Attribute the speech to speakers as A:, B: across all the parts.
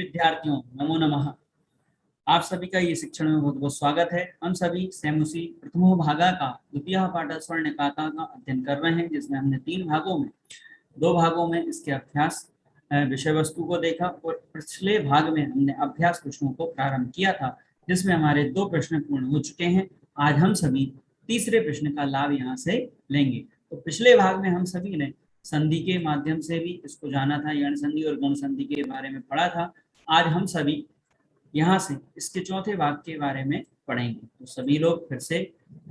A: विद्यार्थियों, नमो नमः। आप सभी का ये शिक्षण में बहुत बहुत स्वागत है। हम सभी सेमुसी प्रथमो भागा का द्वितीय पाठ स्वर्ण काका का अध्ययन कर रहे हैं, जिसमें हमने 3 भागों में 2 भागों में इसके अभ्यास विषय वस्तु को देखा और पिछले भाग में हमने अभ्यास प्रश्नों को प्रारंभ किया था, जिसमें हमारे 2 प्रश्न पूर्ण हो चुके हैं। आज हम सभी तीसरे प्रश्न का लाभ यहाँ से लेंगे। तो पिछले भाग में हम सभी ने संधि के माध्यम से भी इसको जाना था, यण संधि और गुण संधि के बारे में पढ़ा था। आज हम सभी यहाँ से इसके चौथे भाग के बारे में पढ़ेंगे। तो सभी लोग फिर से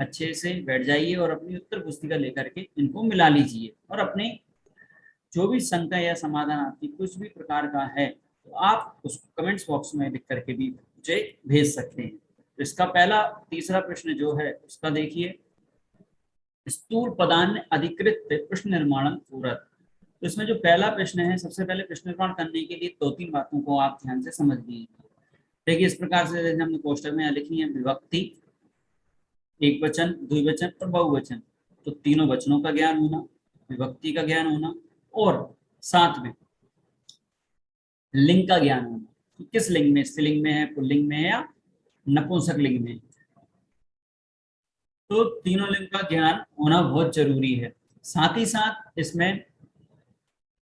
A: अच्छे से बैठ जाइए और अपनी उत्तर पुस्तिका लेकर के इनको मिला लीजिए, और अपने जो भी शंका या समाधान आपकी कुछ भी प्रकार का है तो आप उसको कमेंट्स बॉक्स में लिख करके भी मुझे भेज सकते हैं। तो इसका पहला तीसरा प्रश्न जो है उसका देखिए, स्थूल पदान्य अधिकृत प्रश्न निर्माण पूरक। तो इसमें जो पहला प्रश्न है, सबसे पहले प्रश्न निर्माण करने के लिए 2-3 बातों को आप ध्यान से समझ लीजिए। देखिए इस प्रकार से जैसे हमने कोष्टक में लिखी है विभक्ति, एक वचन, द्विवचन और बहुवचन। तो तीनों वचनों का ज्ञान होना, विभक्ति का ज्ञान होना और साथ में लिंग का ज्ञान होना कि किस लिंग में, स्त्रीलिंग में है, पुल्लिंग में है या नपुंसक लिंग में। तो तीनों लिंग का ज्ञान होना बहुत जरूरी है। साथ ही साथ इसमें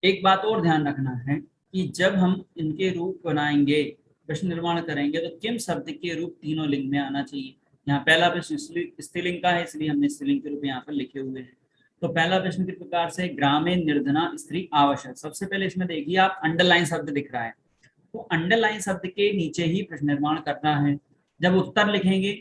A: एक बात और ध्यान रखना है कि जब हम इनके रूप बनाएंगे, प्रश्न निर्माण करेंगे, तो किम शब्द के रूप तीनों लिंग में आना चाहिए। यहाँ पहला प्रश्न स्त्रीलिंग का है, इसलिए हमने स्त्रीलिंग के रूप यहाँ पर लिखे हुए हैं। तो पहला प्रश्न किस प्रकार से, ग्रामे निर्धना स्त्री आवश्यक। सबसे पहले इसमें देखिए आप अंडरलाइन शब्द दिख रहा है, तो अंडरलाइन शब्द के नीचे ही प्रश्न निर्माण करना है। जब उत्तर लिखेंगे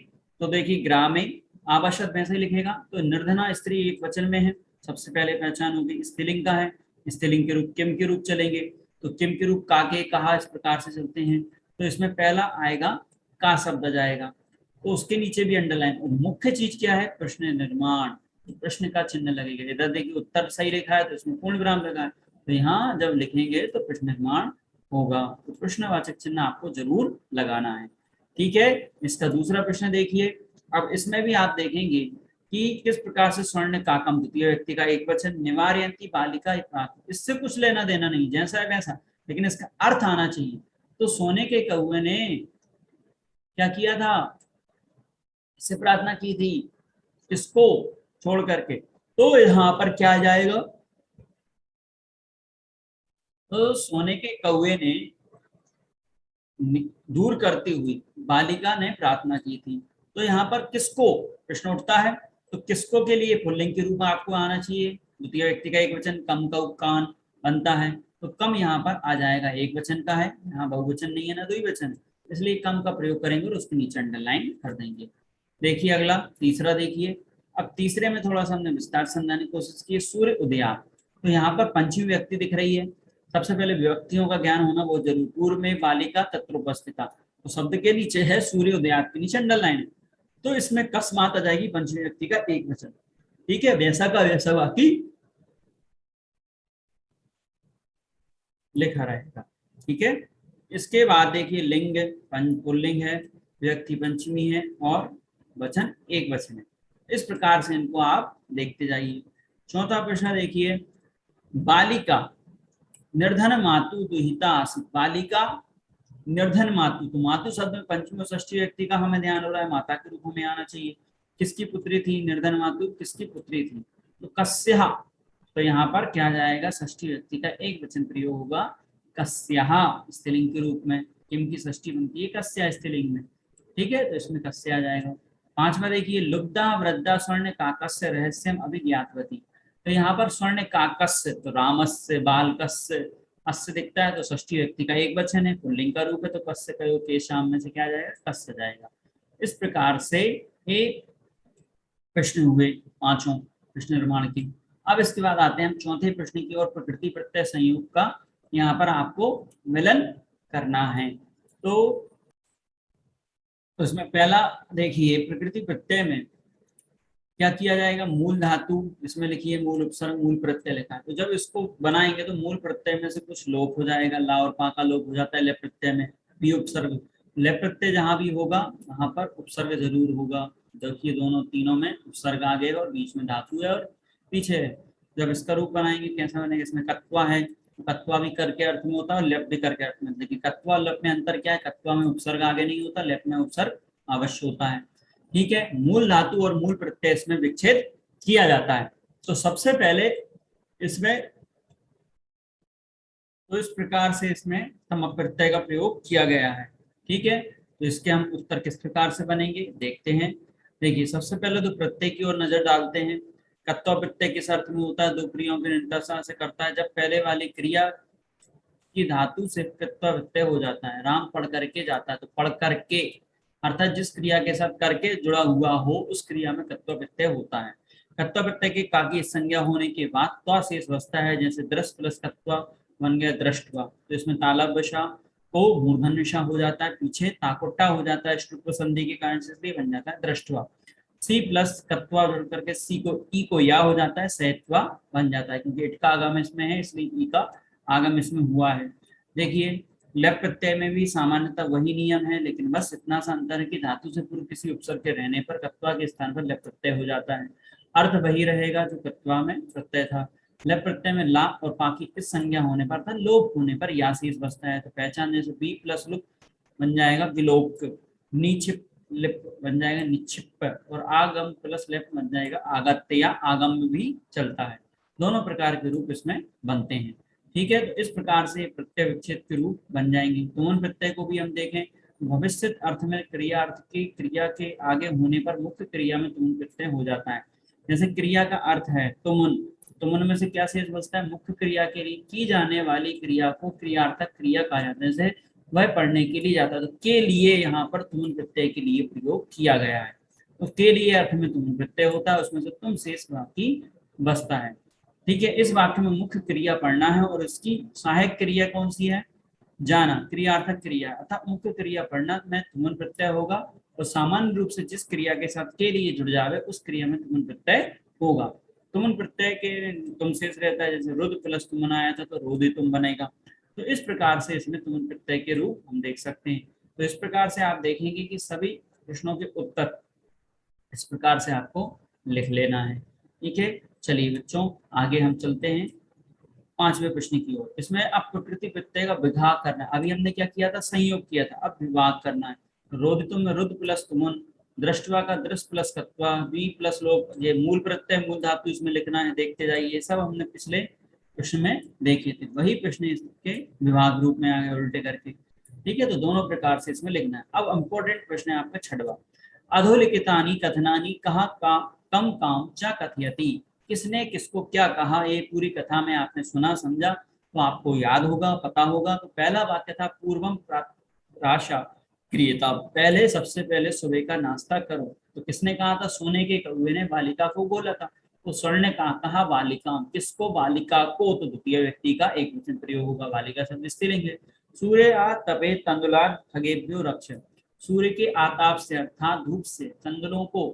A: तो देखिए ग्रामे आवश्यक वैसे लिखेगा, तो निर्धना स्त्री एक वचन में है, सबसे पहले पहचान होगी। स्त्रीलिंग का है, स्त्रीलिंग के रूप किम के रूप चलेंगे, तो किम के रूप काके, कहा, इस प्रकार से चलते हैं। तो इसमें पहला आएगा का शब्द जाएगा, तो उसके नीचे भी अंडरलाइन। और मुख्य चीज क्या है, प्रश्न निर्माण, तो प्रश्न का चिन्ह लगेगा। इधर देखिए उत्तर सही लिखा है तो इसमें पूर्ण विराम लगा है, तो यहाँ जब लिखेंगे तो प्रश्न निर्माण होगा, तो प्रश्नवाचक चिन्ह आपको जरूर लगाना है। ठीक है, इसका दूसरा प्रश्न देखिए। अब इसमें भी आप देखेंगे कि किस प्रकार से स्वर्ण काकम, द्वितीय व्यक्ति का एक वचन, निवारयंती बालिका, इससे कुछ लेना देना नहीं, जैसा है वैसा, लेकिन इसका अर्थ आना चाहिए। तो सोने के कौवे ने क्या किया था, इससे प्रार्थना की थी, इसको छोड़ करके। तो यहाँ पर क्या जाएगा, तो सोने के कौवे ने दूर करती हुई बालिका ने प्रार्थना की थी। तो यहाँ पर किसको प्रश्न उठता है, तो किसको के लिए पुल्लिंग के रूप में आपको आना चाहिए। द्वितीय व्यक्ति का एक वचन कम का कान बनता है, तो कम यहाँ पर आ जाएगा, एक वचन का है, यहाँ बहुवचन नहीं है ना द्विवचन, इसलिए कम का प्रयोग करेंगे और उसके नीचे अंडरलाइन कर देंगे। देखिए अगला तीसरा देखिए। अब तीसरे में थोड़ा सा हमने विस्तार समझाने की कोशिश की। सूर्य उदयात, तो यहाँ पर पंचमी व्यक्ति दिख रही है। सबसे पहले विभक्तियों का ज्ञान होना बहुत जरूरी। पूर्व में बालिका तत्र उपस्थिता, तो शब्द के नीचे है सूर्य उदयात, के नीचे अंडरलाइन है, तो इसमें कस्मात आ जाएगी पंचमी व्यक्ति का एक वचन। ठीक है, वैसा का वैसा बाकी लिखा रहेगा। ठीक है, इसके बाद देखिए लिंग पुल्लिंग है, व्यक्ति पंचमी है और वचन एक वचन है। इस प्रकार से इनको आप देखते जाइए। चौथा प्रश्न देखिए, बालिका निर्धन मातु दुहिता आसीत। बालिका निर्धन मातु, तो मातु शब्द में पंचमी और षष्ठी व्यक्ति का हमें ध्यान हो रहा है, माता के रूप में आना चाहिए। किसकी पुत्री थी, निर्धन मातु किसकी पुत्री थी, तो कस्या, तो यहाँ पर क्या जाएगा, षष्ठी व्यक्ति का एक वचन प्रयोग होगा, कस्या स्त्रीलिंग के रूप में। किम की षष्ठी बनती है कस्या स्त्रीलिंग में। ठीक है, तो इसमें कस्या आ जाएगा। पांचवा देखिए, लुब्धा वृद्धा स्वर्ण काकस्य रहस्यम अभिज्ञातवती। तो यहाँ पर स्वर्ण काकस्य, तो रामस्य बालकस्य, अस्य दिखता है तो षष्ठी व्यक्ति का एक वचन है, पुल्लिंग का रूप है, तो कस्य कयो के शाम में से क्या जाएगा, कस्य जाएगा। इस प्रकार से एक प्रश्न हुए पांचों प्रश्न निर्माण की। अब इसके बाद आते हैं हम चौथे प्रश्न की ओर, प्रकृति प्रत्यय संयोग का यहाँ पर आपको मिलन करना है। तो उसमें पहला देखिए, प्रकृति प्रत्यय में क्या किया जाएगा, मूल धातु इसमें लिखिए, मूल उपसर्ग मूल प्रत्यय लिखा है। तो जब इसको बनाएंगे तो मूल प्रत्यय में से कुछ लोप हो जाएगा, ला और पा का लोप हो जाता है ले प्रत्यय में, पी उपसर्ग। ले प्रत्यय जहां भी होगा वहां पर उपसर्ग जरूर होगा। देखिए दोनों तीनों में उपसर्ग आ गएगा और बीच में धातु है और पीछे है। जब इसका रूप बनाएंगे कैसा बनेगा, इसमें कत्वा है, कत्वा भी कर के अर्थ में होता है और लेप भी कर के अर्थ में। देखिए कत्वा लेप में अंतर क्या है, कत्वा में उपसर्ग आगे नहीं होता, लेप में उपसर्ग अवश्य होता है। ठीक है, मूल धातु और मूल प्रत्यय इसमें विच्छेद किया जाता है। तो सबसे पहले इसमें तो इस प्रकार से इसमें सम प्रत्यय का प्रयोग किया गया है। ठीक है, तो इसके हम उत्तर किस प्रकार से बनेंगे देखते हैं। देखिए सबसे पहले तो प्रत्यय की ओर नजर डालते हैं। कत्वा प्रत्यय किस अर्थ में होता है, दो क्रियाओं की निरंतरता से करता है। जब पहले वाली क्रिया की धातु से कत्वा प्रत्यय हो जाता है, राम पढ़ करके जाता है तो पढ़ करके, अर्थात जिस क्रिया के साथ करके जुड़ा हुआ हो उस क्रिया में कत्वा प्रत्यय होता है। कत्वा प्रत्यय के का की संज्ञा होने के बाद त्वा शेष बचता है, जैसे दृश प्लस कत्वा बन गया दृष्टवा। तो इसमें तालव्य को मूर्धन्य हो जाता है, पीछे ताकोट्टा हो जाता है शुक्ल संधि के कारण से, इसलिए बन जाता है दृष्टवा। सी प्लस कत्वा जुड़ करके सी को ई को या हो जाता है, सहत्वा बन जाता है, क्योंकि इट का आगम इसमें है इसलिए ई का आगम इसमें हुआ है। देखिए लेप प्रत्यय में भी सामान्यतः वही नियम है, लेकिन बस इतना सा अंतर है कि धातु से पूर्व किसी उपसर्ग के रहने पर कत्वा के स्थान पर लेप प्रत्यय हो जाता है। अर्थ वही रहेगा जो कत्वा में प्रत्यय था। लेप प्रत्यय में ला और पाकी इस संज्ञा होने पर था, लोप होने पर या शेष बचता है। तो पहचान जैसे बी प्लस लुप बन जाएगा विलोप, निक्षिप लिप बन जाएगा निक्षिप, और आगम प्लस लेप बन जाएगा आगत्य या आगम भी चलता है। दोनों प्रकार के रूप इसमें बनते हैं। ठीक है, तो इस प्रकार से प्रत्यय विच्छेद के रूप बन जाएंगे। तुमन प्रत्यय को भी हम देखें, भविष्य अर्थ में क्रिया अर्थ की क्रिया के आगे होने पर मुख्य क्रिया में तुमन प्रत्यय हो जाता है। जैसे क्रिया का अर्थ है तुमन, तुमन में से क्या शेष बचता है, मुख्य क्रिया के लिए की जाने वाली क्रिया को क्रियार्थक क्रिया कहा जाता है। जैसे वह पढ़ने के लिए जाता है, तो के लिए यहाँ पर तुमन प्रत्यय के लिए प्रयोग किया गया है। तो के लिए अर्थ में तुमन प्रत्यय होता है, उसमें से तुम शेष बाकी बचता है। ठीक है, इस वाक्य में मुख्य क्रिया पढ़ना है और इसकी सहायक क्रिया कौन सी है, जाना, क्रियार्थक क्रिया अर्थात मुख्य क्रिया पढ़ना में तुमन प्रत्यय होगा, और सामान्य रूप से जिस क्रिया के साथ के लिए जुड़ जावे उस क्रिया में तुमन प्रत्यय होगा। तुमन प्रत्यय के तुम शेष रहता है, जैसे रुद प्लस तुमन आया था तो रोदे तुम बनेगा। तो इस प्रकार से इसमें तुमन प्रत्यय के रूप हम देख सकते हैं। तो इस प्रकार से आप देखेंगे कि सभी प्रश्नों के उत्तर इस प्रकार से आपको लिख लेना है। ठीक है, चलिए बच्चों आगे हम चलते हैं 5वें प्रश्न की ओर। इसमें अब प्रकृति प्रत्यय का विभाग करना है। अभी हमने क्या किया था, संयोग किया था, अब विभाग करना है। रोदितुम में रुद प्लस तुमन, दृष्टवा का दृष्ट प्लस कत्वा, वी प्लस लोप, ये मूल प्रत्यय मूल धातु इसमें लिखना है, देखते जाइए। सब हमने पिछले प्रश्न में देखे थे, वही प्रश्न इसके विभाग रूप में आ गए उल्टे करके। ठीक है, तो दोनों प्रकार से इसमें लिखना है। अब इम्पोर्टेंट प्रश्न है आपका 6वां। अधोलिखितानि कथनानि कहा का कम काम चा कथयति, किसने किसको क्या कहा, ये पूरी कथा में आपने सुना समझा तो आपको याद होगा, पता होगा। तो पहला वाक्य था पूर्वम प्राशा क्रियता, पहले सबसे पहले सुबह का नाश्ता करो। तो किसने कहा था, सोने के कौवे ने बालिका को बोला था। तो स्वर्ण ने कहा बालिका, किसको, बालिका को, तो द्वितीय व्यक्ति का एक वचन प्रयोग होगा, बालिका शब्द स्त्रीलिंग है। सूर्य आ तपे तंदुलान खगेभ्यो रक्ष, सूर्य के आताप से अर्थात धूप से तंदुलों को,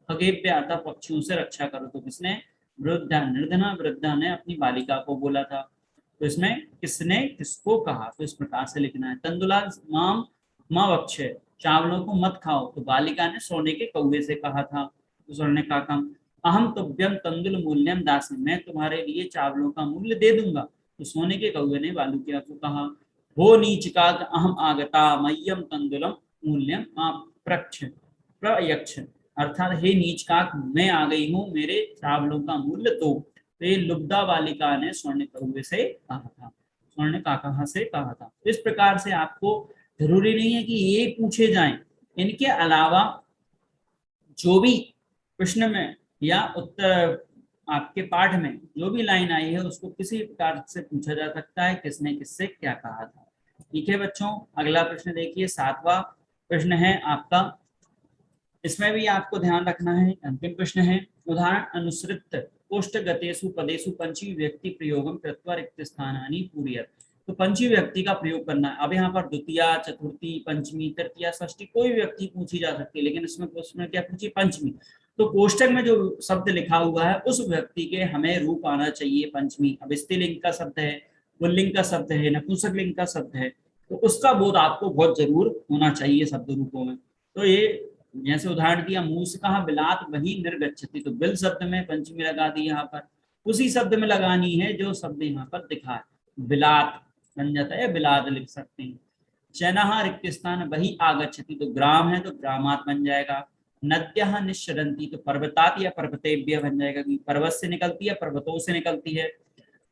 A: खगेभ्य अर्थात पक्षियों से रक्षा करो। तो किसने, वृद्धा, निर्धना वृद्धा ने अपनी बालिका को बोला था। तो इसमें किसने किसको कहा, तो इस प्रकार से लिखना है। तंदुलान माम माँ वक्ष, चावलों को मत खाओ, तो बालिका ने सोने के कौवे से कहा था। तो स्वर्ण ने कहा काम अहम तुभ्यम तंदुल मूल्यम दासी, मैं तुम्हारे लिए चावलों का मूल्य दे दूंगा। तो सोने के कौवे ने बालिका को कहा हो नीच का अहम आगता मह्यम तंदुलम मूल्यम प्रक्ष प्रयक्ष, अर्थात हे नीच का मैं आ गई हूँ, मेरे चावलों का मूल्य दो। तो ये लुब्धा बालिका ने स्वर्ण कौवे से कहा था, स्वर्ण काका से कहा था। इस प्रकार से आपको जरूरी नहीं है कि ये पूछे जाएं, इनके अलावा जो भी प्रश्न में या उत्तर आपके पाठ में जो भी लाइन आई है उसको किसी प्रकार से पूछा जा सकता है, किसने किससे क्या कहा था। ठीक है बच्चों, अगला प्रश्न देखिए 7वां प्रश्न है आपका। इसमें भी आपको ध्यान रखना है, अंतिम प्रश्न है। उदाहरण अनुसृत कोष्ठ गतेषु पदेषु पंचमी व्यक्ति प्रयोगम कृत्वा रिक्त स्थानानि पूरयत। तो पंचमी व्यक्ति का प्रयोग करना है। अब यहाँ पर द्वितीया, चतुर्थी, पंचमी, तृतीया, षष्ठी कोई व्यक्ति पूछी जा सकती है, लेकिन इसमें प्रश्न क्या पूछी, पंचमी। तो कोष्ठक में जो शब्द लिखा हुआ है उस व्यक्ति के हमें रूप आना चाहिए पंचमी। अब स्त्रीलिंग का शब्द है, पुल्लिंग का शब्द है, नपुंसक लिंग का शब्द है, तो उसका बोध आपको बहुत जरूर होना चाहिए शब्द रूपों में। तो ये जैसे उदाहरण दिया मूस कहा बिलात वही निर्गच्छति, तो बिल शब्द में पंचमी लगा दी, यहाँ पर उसी शब्द में लगानी है जो शब्द यहाँ पर दिखा है। बिलात बन जाता है, बिलात लिख सकते हैं। जनः रिक्त स्थान वही आगच्छति, तो ग्राम है तो ग्रामात बन जाएगा। नद्यः निश्चरन्ति, तो पर्वतात या पर्वतेभ्य बन जाएगा, क्योंकि पर्वत से निकलती है, पर्वतों से निकलती है।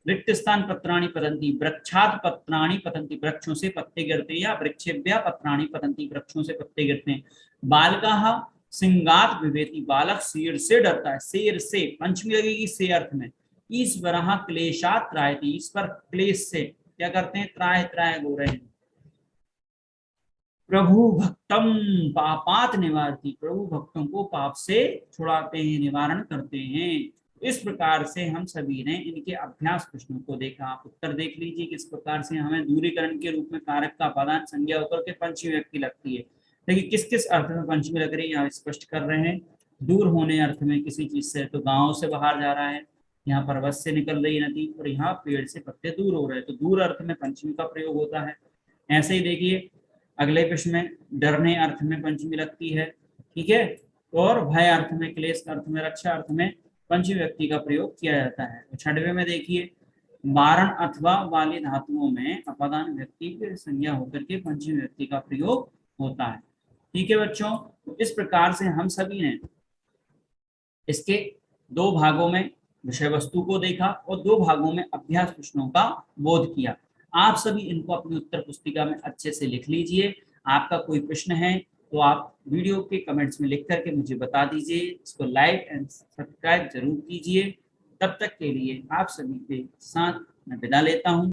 A: रिक्त स्थान पत्राणि पतन्ति, वृक्षात् पत्राणि पतन्ति, वृक्षों से पत्ते गिरते हैं, या वृक्षेभ्यः पत्राणि पतन्ति, वृक्षों से पत्ते गिरते हैं। बालकः सिंगात विवेति, बालक शेर से डरता है, शेर से, पंचमी लगेगी से अर्थ में। ईश्वरः क्लेशात् त्रायति, ईश्वर क्लेश से क्या करते हैं, त्राय त्राय बोल रहे हैं। प्रभु भक्तम पापात निवारती, प्रभु भक्तों को पाप से छुड़ाते हैं, निवारण करते हैं। इस प्रकार से हम सभी ने इनके अभ्यास प्रश्नों को देखा। आप उत्तर देख लीजिए किस प्रकार से हमें दूरीकरण के रूप में कारक का अपादान संज्ञा होकर के पंचमी व्यक्ति लगती है। देखिए किस किस अर्थ में पंचमी लग रही है यहाँ स्पष्ट कर रहे हैं। दूर होने अर्थ में किसी चीज से, तो गांव से बाहर जा रहा है, यहाँ पर्वत से निकल रही नदी, और यहाँ पेड़ से पत्ते दूर हो रहे हैं, तो दूर अर्थ में पंचमी का प्रयोग होता है। ऐसे ही देखिए अगले प्रश्न में डरने अर्थ में पंचमी लगती है, ठीक है, और भय अर्थ में, क्लेश अर्थ में, रक्षा अर्थ में पंचमी व्यक्ति का प्रयोग किया जाता है। तो छठवें में देखिए वारण अथवा वाली धातुओं में अपादान व्यक्ति की संज्ञा होकर के पंचमी व्यक्ति का प्रयोग होता है। ठीक है बच्चों, तो इस प्रकार से हम सभी ने इसके दो भागों में विषय वस्तु को देखा और दो भागों में अभ्यास प्रश्नों का बोध किया। आप सभी इनको अपनी उत्तर पुस्तिका में अच्छे से लिख लीजिए। आपका कोई प्रश्न है तो आप वीडियो के कमेंट्स में लिख करके मुझे बता दीजिए। इसको लाइक एंड सब्सक्राइब जरूर कीजिए। तब तक के लिए आप सभी के साथ मैं विदा लेता हूँ।